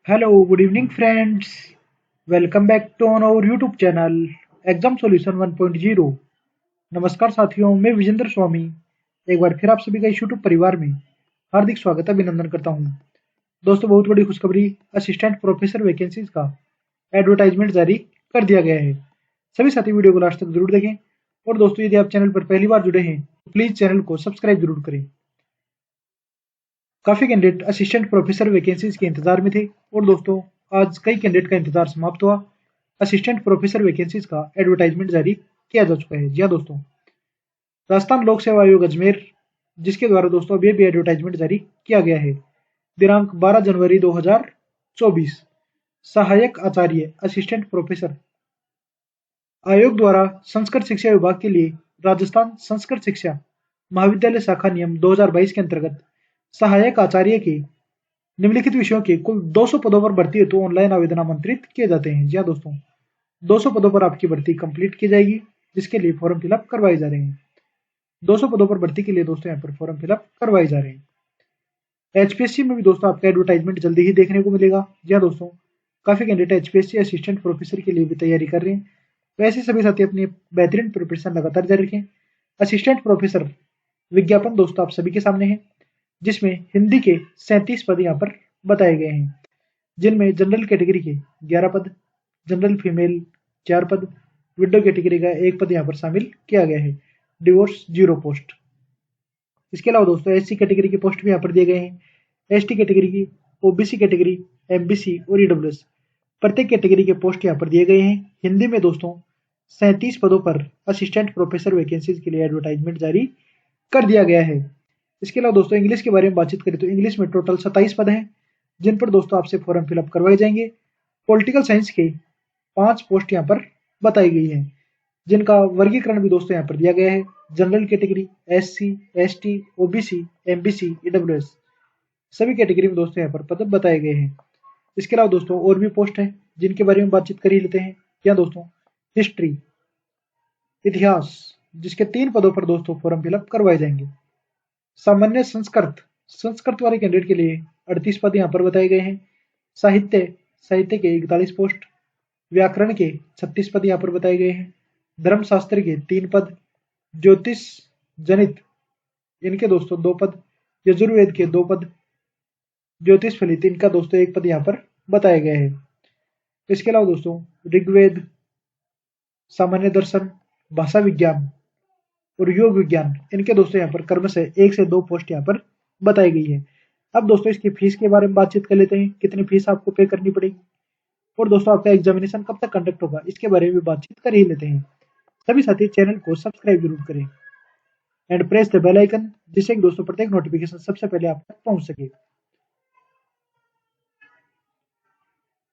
Hello, good evening, friends. Welcome back to on our YouTube channel exam solution 1.0। नमस्कार साथियों, मैं विजेंद्र स्वामी एक बार फिर आप सभी का इस YouTube परिवार में हार्दिक स्वागत अभिनंदन करता हूं। दोस्तों, बहुत बड़ी खुशखबरी, असिस्टेंट प्रोफेसर वैकेंसीज का एडवर्टाइजमेंट जारी कर दिया गया है। सभी साथी वीडियो को लास्ट तक जरूर देखें और दोस्तों, यदि आप चैनल पर पहली बार जुड़े हैं तो प्लीज चैनल को सब्सक्राइब जरूर करें। काफी कैंडिडेट असिस्टेंट प्रोफेसर वैकेंसीज के इंतजार में थे और दोस्तों, आज कई कैंडिडेट का इंतजार समाप्त हुआ। असिस्टेंट प्रोफेसर वैकेंसीज का एडवर्टाइजमेंट जारी किया जा चुका है। जी हाँ दोस्तों, राजस्थान लोक सेवा आयोग अजमेर, जिसके द्वारा दोस्तों अभी भी एडवर्टाइजमेंट जारी किया गया है। दिनांक 12 जनवरी 2024। सहायक आचार्य असिस्टेंट प्रोफेसर, आयोग द्वारा संस्कृत शिक्षा विभाग के लिए राजस्थान संस्कृत शिक्षा महाविद्यालय शाखा नियम 2022 के अंतर्गत सहायक आचार्य के निम्नलिखित विषयों के कुल 200 पदों पर भर्ती हेतु ऑनलाइन आवेदन आमंत्रित किए जाते हैं। जी हाँ दोस्तों, 200 पदों पर आपकी भर्ती कंप्लीट की जाएगी, जिसके लिए फॉर्म फिलअप करवाए जा रहे हैं। 200 पदों पर भर्ती के लिए दोस्तों यहाँ पर फॉर्म फिलअप करवाए जा रहे हैं। एचपीएससी में भी दोस्तों आपका एडवर्टाइजमेंट जल्दी ही देखने को मिलेगा। जी हाँ दोस्तों, काफी कैंडिडेट एचपीएससी असिस्टेंट प्रोफेसर के लिए भी तैयारी कर रहे हैं। वैसे सभी साथी अपनी बेहतरीन प्रिपरेशन लगातार जारी रखें। असिस्टेंट प्रोफेसर विज्ञापन दोस्तों आप सभी के सामने है, जिसमें हिंदी के 37 पद यहाँ पर बताए गए हैं, जिनमें जनरल कैटेगरी के 11 पद, जनरल फीमेल 4 पद, विडो कैटेगरी का 1 पद यहाँ पर शामिल किया गया है। Divorce 0 post. इसके अलावा दोस्तों एससी कैटेगरी के पोस्ट भी यहाँ पर दिए गए हैं। एसटी कैटेगरी की, ओबीसी कैटेगरी, एमबीसी और ईडब्ल्यूएस प्रत्येक कैटेगरी के पोस्ट यहाँ पर दिए गए हैं। हिंदी में दोस्तों 37 पदों पर असिस्टेंट प्रोफेसर वैकेंसीज के लिए एडवर्टाइजमेंट जारी कर दिया गया है। इसके अलावा दोस्तों इंग्लिश के बारे में बातचीत करें तो इंग्लिश में टोटल 27 पद हैं, जिन पर दोस्तों आपसे फॉर्म फिलअप करवाए जाएंगे। पॉलिटिकल साइंस के 5 पोस्ट यहाँ पर बताई गई है, जिनका वर्गीकरण भी दोस्तों यहाँ पर दिया गया है। General category, SC, ST, OBC, MBC, EWS सभी कैटेगरी में दोस्तों यहाँ पर पद बताए गए हैं। इसके अलावा दोस्तों और भी पोस्ट हैं, जिनके बारे में बातचीत कर ही लेते हैं। या दोस्तों हिस्ट्री, इतिहास, जिसके 3 पदों पर दोस्तों फॉर्म फिलअप करवाए जाएंगे। सामान्य संस्कृत, संस्कृत वाले कैंडिडेट के लिए 38 पद यहाँ पर बताए गए हैं। साहित्य, साहित्य के 41 पोस्ट। व्याकरण के 36 पद यहाँ पर बताए गए हैं। धर्मशास्त्र के 3 पद। ज्योतिष जनित, इनके दोस्तों 2 पद। यजुर्वेद के 2 पद। ज्योतिष फलित, इनका दोस्तों 1 पद यहाँ पर बताया गया है। इसके अलावा दोस्तों ऋग्वेद, सामान्य दर्शन, भाषा विज्ञान और योग विज्ञान, इनके दोस्तों यहाँ पर क्रमशः 1 से 2 पोस्ट यहाँ पर बताई गई है। अब दोस्तों इसकी फीस के बारे में बातचीत कर लेते हैं, कितनी फीस आपको पे करनी पड़ेगी और दोस्तों आपका एग्जामिनेशन कब तक कंडक्ट होगा, इसके बारे में बातचीत कर ही लेते हैं। सभी साथी चैनल को सब्सक्राइब जरूर करें and press the bell icon, जिससे कि दोस्तों प्रत्येक नोटिफिकेशन सबसे पहले आप तक पहुंच सके।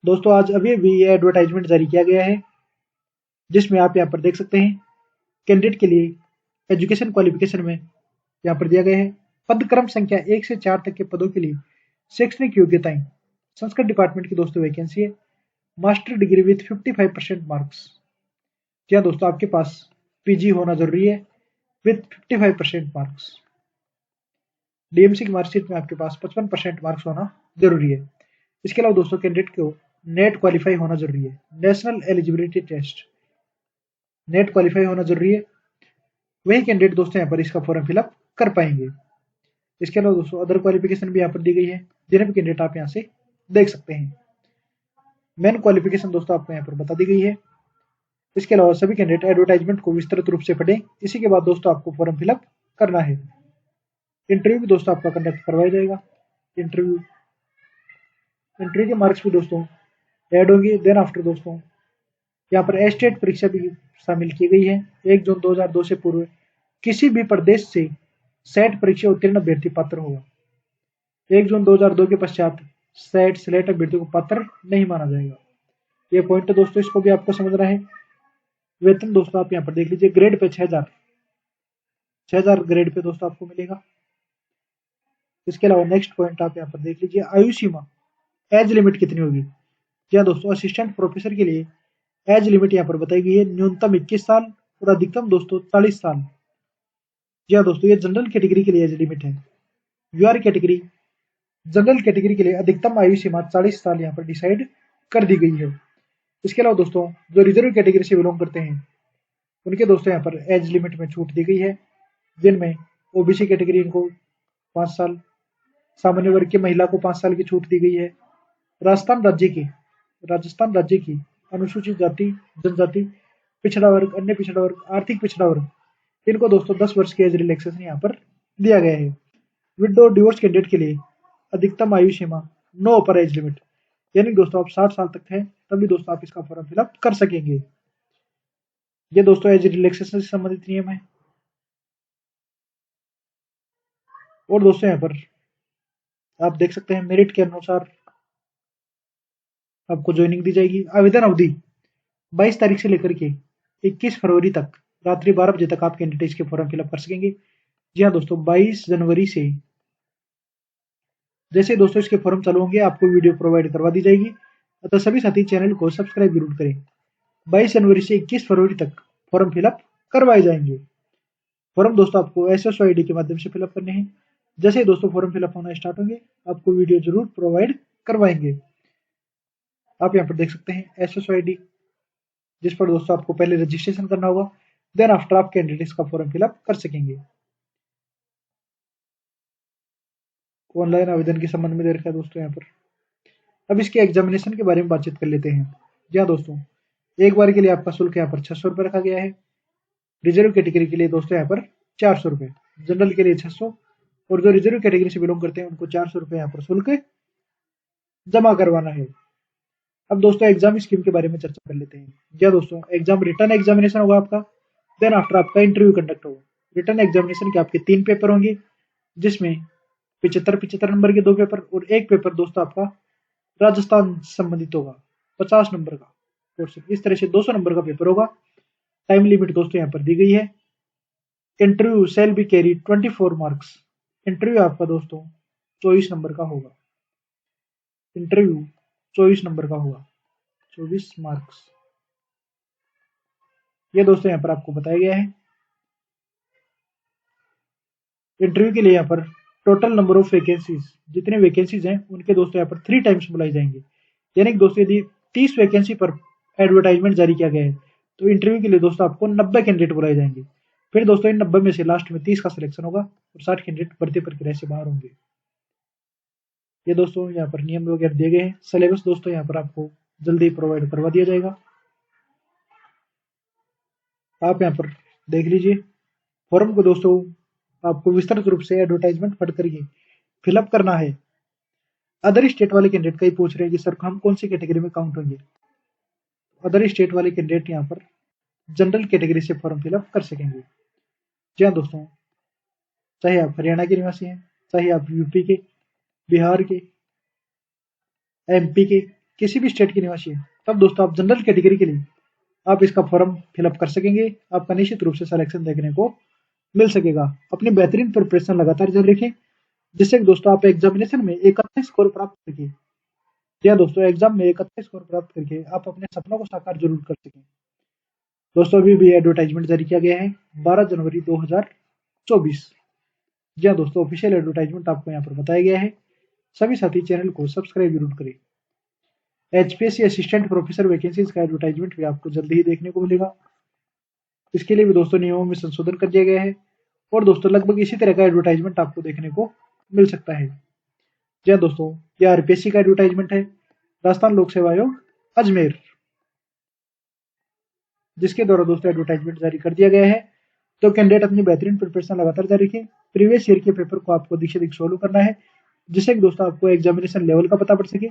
दोस्तों आज अभी अभी ये एडवर्टाइजमेंट जारी किया गया है, जिसमें आप यहाँ पर देख सकते हैं कैंडिडेट के लिए एजुकेशन क्वालिफिकेशन में यहाँ पर दिया गया है। पद क्रम संख्या 1 से 4 तक के पदों के लिए शैक्षणिक योग्यताएं, संस्कृत डिपार्टमेंट की दोस्तों वैकेंसी है। Master degree with 55% marks. क्या दोस्तों आपके पास पीजी होना जरूरी है विद 55% मार्क्स। डीएमसी की मार्कशीट में आपके पास 55% मार्क्स होना जरूरी है। इसके अलावा दोस्तों कैंडिडेट को नेट क्वालिफाई होना जरूरी है, national eligibility test, NET qualify होना जरूरी है। वही कैंडिडेट दोस्तों यहाँ पर इसका फॉर्म फिलअप कर पाएंगे। इसके अलावा दोस्तों अदर क्वालिफिकेशन भी यहाँ पर दी गई है, जिन्हें भी कैंडिडेट आप यहाँ से देख सकते हैं। मेन क्वालिफिकेशन दोस्तों आपको यहाँ पर बता दी गई है। इसके अलावा सभी कैंडिडेट एडवर्टाइजमेंट को विस्तृत रूप से पढ़ें। इसी के बाद दोस्तों आपको फॉर्म फिलअप करना है। इंटरव्यू भी दोस्तों आपका कंडक्ट करवाया जाएगा। इंटरव्यू के मार्क्स भी दोस्तों ऐड होंगे। देन आफ्टर दोस्तों यहाँ पर एस्टेट परीक्षा भी शामिल की गई है। 1 जून 2002 से पूर्व किसी भी प्रदेश से सेट परीक्षा उत्तीर्ण अभ्यर्थी पात्र होगा। 1 जून 2002 के पश्चात सेट स्लेट अभ्यर्थी को पात्र नहीं माना जाएगा। ये पॉइंट है दोस्तों, इसको भी आपको समझना है। वेतन दोस्तों आप यहाँ पर देख लीजिए, ग्रेड पे 6000 ग्रेड पे दोस्तों आपको मिलेगा। इसके अलावा नेक्स्ट पॉइंट आप यहाँ पर देख लीजिए, आयु सीमा, एज लिमिट कितनी होगी। क्या दोस्तों असिस्टेंट प्रोफेसर के लिए एज लिमिट यहाँ पर बताई गई है, न्यूनतम 21 साल और अधिकतम दोस्तों 40 साल। जी हाँ दोस्तों, ये जनरल कैटेगरी के लिए एज लिमिट है। यूआर कैटेगरी जनरल कैटेगरी के लिए अधिकतम आयु सीमा 40 साल यहाँ पर डिसाइड कर दी गई है। इसके अलावा दोस्तों जो रिजर्व कैटेगरी से बिलोंग करते हैं उनके दोस्तों यहाँ पर एज लिमिट में छूट दी गई है, जिनमें ओबीसी कैटेगरी इनको 5 साल, सामान्य वर्ग की महिला को 5 साल की छूट दी गई है। राजस्थान राज्य की अनुसूचित जाति, जनजाति, पिछड़ा वर्ग, अन्य पिछड़ा वर्ग, आर्थिक पिछड़ा वर्ग, इनको दोस्तों 10 वर्ष की एज रिलैक्सेशन यहाँ पर दिया गया है। विडो और डिवोर्स कैंडिडेट के लिए अधिकतम आयु सीमा, नो अपर एज लिमिट, यानी दोस्तों आप 60 साल तक हैं तभी दोस्तों आप इसका फॉर्म फिलअप कर सकेंगे। ये दोस्तों एज रिलैक्सेशन से संबंधित नियम है। और दोस्तों यहाँ पर आप देख सकते हैं मेरिट के अनुसार आपको ज्वाइनिंग दी जाएगी। आवेदन अवधि 22 तारीख से लेकर के 21 फरवरी तक रात्रि 12 बजे तक आप कैंडिडेट के फॉर्म फिलअप कर सकेंगे। जी हाँ दोस्तों, 22 जनवरी से जैसे दोस्तों इसके फॉर्म चालू होंगे आपको वीडियो प्रोवाइड करवा दी जाएगी, अतः सभी साथी चैनल को सब्सक्राइब जरूर करें। 22 जनवरी से 21 फरवरी तक फॉर्म फिलअप करवाए जाएंगे। फॉर्म दोस्तों आपको एसएसओ आईडी के माध्यम से फिलअप करने हैं। जैसे ही दोस्तों फॉर्म फिलअप होना स्टार्ट होंगे आपको वीडियो जरूर प्रोवाइड करवाएंगे। आप यहाँ पर देख सकते हैं एसएसओ आईडी, जिस पर दोस्तों आपको पहले रजिस्ट्रेशन करना होगा, देन आफ्टर आप कैंडिडेट्स का फॉर्म फिलअप कर सकेंगे। ऑनलाइन आवेदन के संबंध में दे रखा है दोस्तों यहाँ पर। अब इसके एग्जामिनेशन के बारे में बातचीत कर लेते हैं। जी हाँ दोस्तों, एक बार के लिए आपका शुल्क यहाँ पर 600 रुपये रखा गया है। रिजर्व कैटेगरी के लिए दोस्तों यहाँ पर 400 रुपये, जनरल के लिए 600, और जो रिजर्व कैटेगरी से बिलोंग करते हैं उनको 400 रुपये यहाँ पर शुल्क जमा करवाना है। अब दोस्तों एग्जाम स्कीम के बारे में चर्चा कर लेते हैं। जी हाँ दोस्तों, एग्जाम रिटर्न एग्जामिनेशन होगा आपका, देन आफ्टर आपका इंटरव्यू कंडक्ट होगा। रिटर्न एग्जामिनेशन के आपके 3 पेपर होंगे, जिसमें 75 नंबर के 2 पेपर और 1 पेपर दोस्तों आपका राजस्थान संबंधित होगा, 50 नंबर का क्वेश्चन। इस तरह से 200 नंबर का पेपर होगा। टाइम लिमिट दोस्तों यहाँ पर दी गई है। Interview shall be carry 24 marks. Interview आपका दोस्तों 24 नंबर का होगा। इंटरव्यू 24 नंबर का होगा, 24 मार्क्स। ये दोस्तों यहाँ पर आपको बताया गया है। इंटरव्यू के लिए यहाँ पर टोटल नंबर ऑफ वैकेंसीज, जितने वैकेंसीज हैं उनके दोस्तों यहाँ पर 3 टाइम्स बुलाई जाएंगे। यानी कि दोस्तों यदि 30 वैकेंसी पर एडवर्टाइजमेंट जारी किया गया है तो इंटरव्यू के लिए दोस्तों आपको 90 कैंडिडेट बुलाए जाएंगे। फिर दोस्तों इन 90 में से लास्ट में 30 का सिलेक्शन होगा और 60 कैंडिडेट भर्ती प्रक्रिया से बाहर होंगे। ये दोस्तों यहाँ पर नियम वगैरह दिए गए हैं। सिलेबस दोस्तों यहाँ पर आपको जल्दी प्रोवाइड करवा दिया जाएगा। आप यहाँ पर देख लीजिए फॉर्म को दोस्तों आपको विस्तृत रूप से एडवर्टाइजमेंट पढ़ करके फिलअप करना है। अदर स्टेट वाले कैंडिडेट का ही पूछ रहे हैं कि सर हम कौन सी कैटेगरी में काउंट होंगे। अदर स्टेट वाले कैंडिडेट यहाँ पर जनरल कैटेगरी से फॉर्म फिलअप कर सकेंगे। जी हाँ दोस्तों, चाहे आप हरियाणा के निवासी हैं, चाहे आप यूपी के, बिहार के, एमपी के, किसी भी स्टेट के निवासी हैं, तब दोस्तों आप जनरल कैटेगरी के लिए आप इसका फॉर्म फिलअप कर सकेंगे। आपका निश्चित रूप से सिलेक्शन देखने को मिल सकेगा। अपनी बेहतरीन प्रिपरेशन लगातार जारी रखें, जिससे दोस्तों आप एग्जामिनेशन में एक अच्छा स्कोर प्राप्त करके, या दोस्तों एग्जाम में एक अच्छा स्कोर प्राप्त करके आप अपने सपनों को साकार जरूर कर सकें। दोस्तों अभी भी एडवर्टाइजमेंट जारी किया गया है 12 जनवरी 2024। जी हाँ दोस्तों, ऑफिशियल एडवर्टाइजमेंट आपको यहाँ पर बताया गया है। सभी साथी चैनल को सब्सक्राइब जरूर करें। एचपीएससी असिस्टेंट प्रोफेसर वैकेंसीज का एडवर्टाइजमेंट भी आपको जल्दी ही देखने को मिलेगा। इसके लिए भी दोस्तों नियमों में संशोधन कर दिया गया है और दोस्तों लगभग इसी तरह का एडवर्टाइजमेंट आपको देखने को मिल सकता है। जी हाँ दोस्तों, यह आरपीएससी का एडवर्टाइजमेंट है, राजस्थान लोक सेवा आयोग अजमेर, जिसके द्वारा दोस्तों एडवर्टाइजमेंट जारी कर दिया गया है। तो कैंडिडेट अपनी बेहतरीन प्रिपरेशन लगातार जारी रखें। प्रीवियस ईयर के पेपर को आपको अधिक से अधिक सोल्व करना है, जिससे कि दोस्तों आपको एग्जामिनेशन लेवल का पता पड़ सके।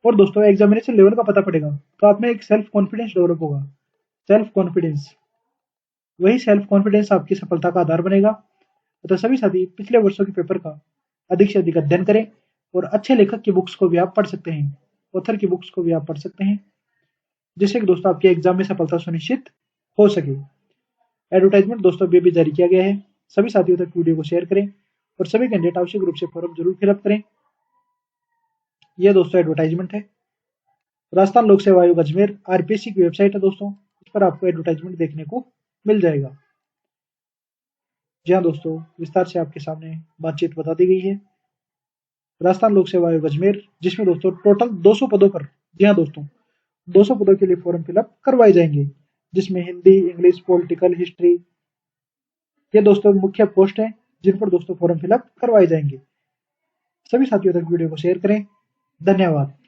और दोस्तों एग्जामिनेशन लेवल का पता पड़ेगा तो आप में एक सेल्फ कॉन्फिडेंस डेवलप होगा। सेल्फ कॉन्फिडेंस, वही सेल्फ कॉन्फिडेंस आपकी सफलता का आधार बनेगा। तो सभी साथी पिछले वर्षों के पेपर का अधिक से अधिक अध्ययन करें और अच्छे लेखक की बुक्स को भी आप पढ़ सकते हैं, ऑथर की बुक्स को भी आप पढ़ सकते हैं, जिससे कि दोस्तों आपके एग्जाम में सफलता सुनिश्चित हो सके। एडवर्टाइजमेंट दोस्तों अभी भी जारी किया गया है। सभी साथियों तक वीडियो को शेयर करें और सभी कैंडिडेट आवश्यक रूप से फॉर्म जरूर फिलअप करें। यह दोस्तों एडवर्टाइजमेंट है, राजस्थान लोक सेवा आयोग अजमेर आरपीएससी की वेबसाइट है दोस्तों, इस पर आपको एडवर्टाइजमेंट देखने को मिल जाएगा। जी हाँ दोस्तों, विस्तार से आपके सामने बातचीत बता दी गई है। राजस्थान लोक सेवा आयोग अजमेर, जिसमें दोस्तों टोटल 200 पदों पर, जी हाँ दोस्तों, 200 पदों के लिए फॉर्म फिलअप करवाए जाएंगे, जिसमें हिंदी, इंग्लिश, पॉलिटिकल, हिस्ट्री, ये दोस्तों मुख्य पोस्ट हैं जिन पर दोस्तों फॉर्म फिलअप करवाए जाएंगे। सभी साथियों तक वीडियो को शेयर करें। धन्यवाद।